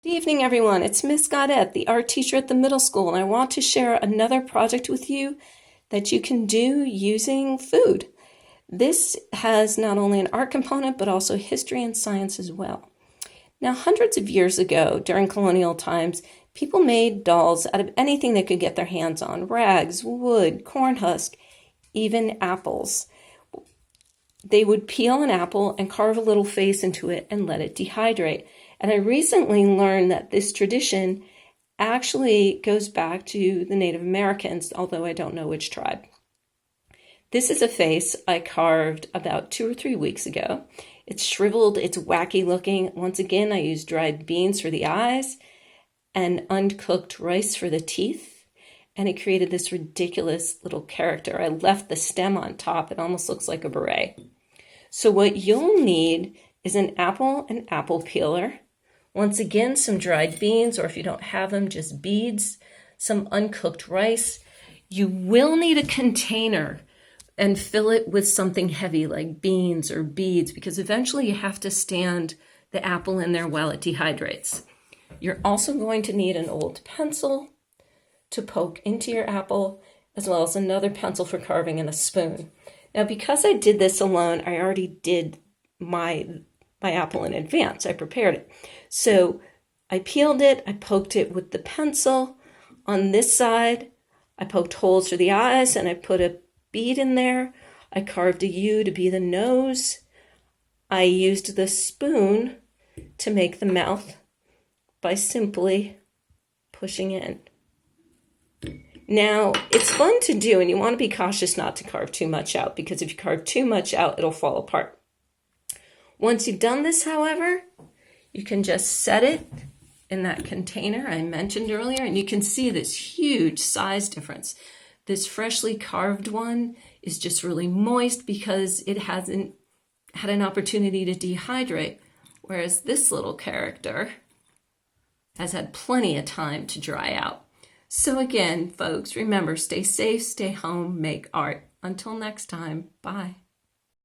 Good evening, everyone. It's Miss Gaudette, the art teacher at the middle school, and I want to share another project with you that you can do using food. This has not only an art component, but also history and science as well. Now, hundreds of years ago, during colonial times, people made dolls out of anything they could get their hands on: rags, wood, corn husk, even apples. They would peel an apple and carve a little face into it and let it dehydrate. And I recently learned that this tradition actually goes back to the Native Americans, although I don't know which tribe. This is a face I carved about 2 or 3 weeks ago. It's shriveled, it's wacky looking. Once again, I used dried beans for the eyes and uncooked rice for the teeth. And it created this ridiculous little character. I left the stem on top. It almost looks like a beret. So what you'll need is an apple and apple peeler. Once again, some dried beans, or if you don't have them, just beads, some uncooked rice. You will need a container and fill it with something heavy like beans or beads, because eventually you have to stand the apple in there while it dehydrates. You're also going to need an old pencil to poke into your apple, as well as another pencil for carving and a spoon. Now, because I did this alone, I already did my apple in advance. I prepared it. So I peeled it, I poked it with the pencil. On this side, I poked holes for the eyes and I put a bead in there. I carved a U to be the nose. I used the spoon to make the mouth by simply pushing in. Now, it's fun to do, and you want to be cautious not to carve too much out, because if you carve too much out, it'll fall apart. Once you've done this, however, you can just set it in that container I mentioned earlier, and you can see this huge size difference. This freshly carved one is just really moist because it hasn't had an opportunity to dehydrate, whereas this little character has had plenty of time to dry out. So again, folks, remember, stay safe, stay home, make art. Until next time, bye.